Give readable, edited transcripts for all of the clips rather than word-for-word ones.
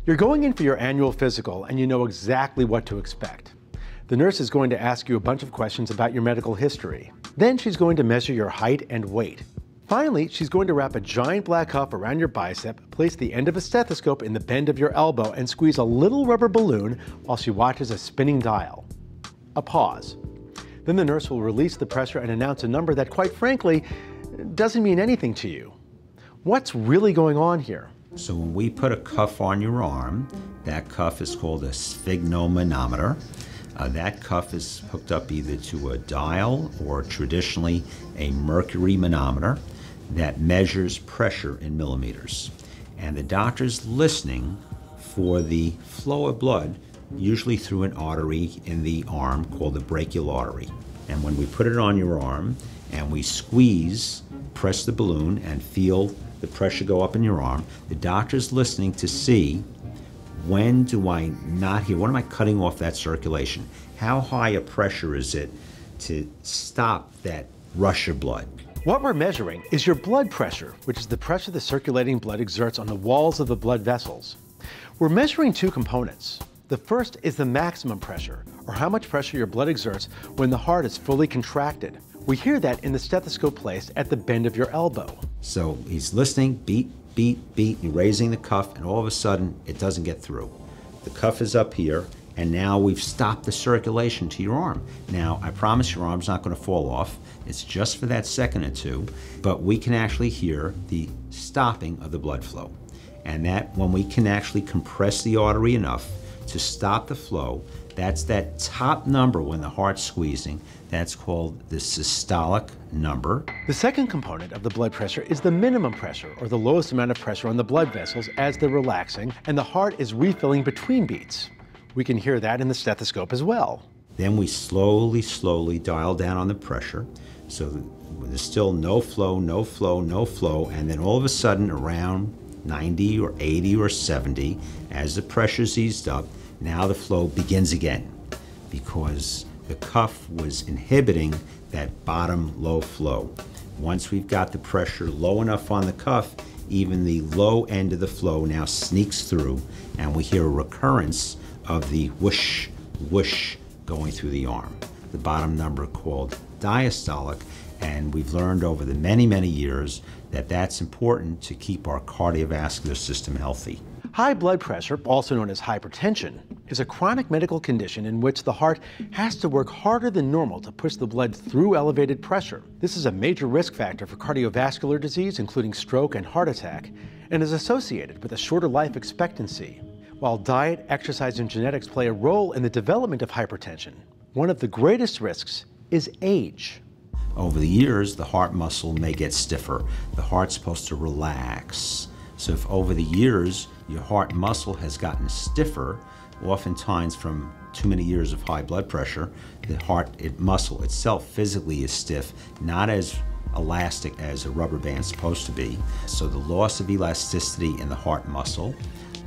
You're going in for your annual physical and you know exactly what to expect. The nurse is going to ask you a bunch of questions about your medical history. Then she's going to measure your height and weight. Finally, she's going to wrap a giant black cuff around your bicep, place the end of a stethoscope in the bend of your elbow, and squeeze a little rubber balloon while she watches a spinning dial. A pause. Then the nurse will release the pressure and announce a number that, quite frankly, doesn't mean anything to you. What's really going on here? So when we put a cuff on your arm, that cuff is called a sphygmomanometer. That cuff is hooked up either to a dial or traditionally a mercury manometer that measures pressure in millimeters. And the doctor's listening for the flow of blood, usually through an artery in the arm called the brachial artery. And when we put it on your arm and we squeeze, press the balloon and feel the pressure go up in your arm, the doctor's listening to see, when do I not hear? When am I cutting off that circulation? How high a pressure is it to stop that rush of blood? What we're measuring is your blood pressure, which is the pressure the circulating blood exerts on the walls of the blood vessels. We're measuring two components. The first is the maximum pressure, or how much pressure your blood exerts when the heart is fully contracted. We hear that in the stethoscope placed at the bend of your elbow. So he's listening, beat, beat, beat, you're raising the cuff, and all of a sudden it doesn't get through. The cuff is up here, and now we've stopped the circulation to your arm. Now, I promise your arm's not going to fall off. It's just for that second or two, but we can actually hear the stopping of the blood flow. And that, when we can actually compress the artery enough to stop the flow, that's that top number when the heart's squeezing. That's called the systolic number. The second component of the blood pressure is the minimum pressure, or the lowest amount of pressure on the blood vessels as they're relaxing and the heart is refilling between beats. We can hear that in the stethoscope as well. Then we slowly dial down on the pressure. So there's still no flow, no flow, no flow, and then all of a sudden around 90 or 80 or 70, as the pressure's eased up, now the flow begins again because the cuff was inhibiting that bottom low flow. Once we've got the pressure low enough on the cuff, even the low end of the flow now sneaks through and we hear a recurrence of the whoosh, whoosh going through the arm. The bottom number called diastolic, and we've learned over the many years that that's important to keep our cardiovascular system healthy. High blood pressure, also known as hypertension, is a chronic medical condition in which the heart has to work harder than normal to push the blood through elevated pressure. This is a major risk factor for cardiovascular disease, including stroke and heart attack, and is associated with a shorter life expectancy. While diet, exercise, and genetics play a role in the development of hypertension, one of the greatest risks is age. Over the years, the heart muscle may get stiffer. The heart's supposed to relax. So if over the years your heart muscle has gotten stiffer, oftentimes from too many years of high blood pressure, the heart muscle itself physically is stiff, not as elastic as a rubber band's supposed to be. So the loss of elasticity in the heart muscle,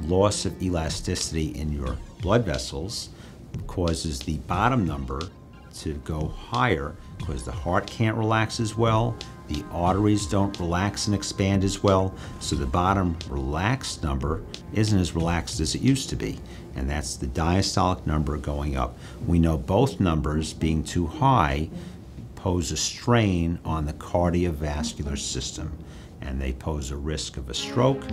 loss of elasticity in your blood vessels causes the bottom number to go higher because the heart can't relax as well, the arteries don't relax and expand as well, so the bottom relaxed number isn't as relaxed as it used to be, and that's the diastolic number going up. We know both numbers being too high pose a strain on the cardiovascular system, and they pose a risk of a stroke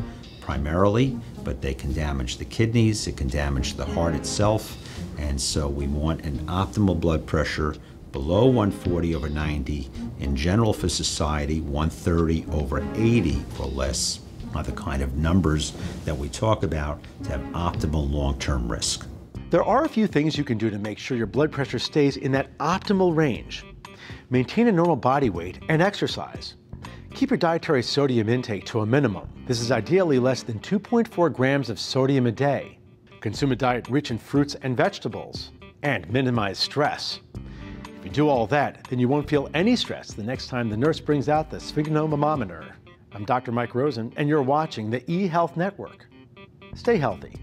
primarily, but they can damage the kidneys, it can damage the heart itself, and so we want an optimal blood pressure below 140/90. In general for society, 130/80 or less are the kind of numbers that we talk about to have optimal long-term risk. There are a few things you can do to make sure your blood pressure stays in that optimal range. Maintain a normal body weight and exercise. Keep your dietary sodium intake to a minimum. This is ideally less than 2.4 grams of sodium a day. Consume a diet rich in fruits and vegetables. And minimize stress. If you do all that, then you won't feel any stress the next time the nurse brings out the sphygmomanometer. I'm Dr. Mike Rosen, and you're watching the eHealth Network. Stay healthy.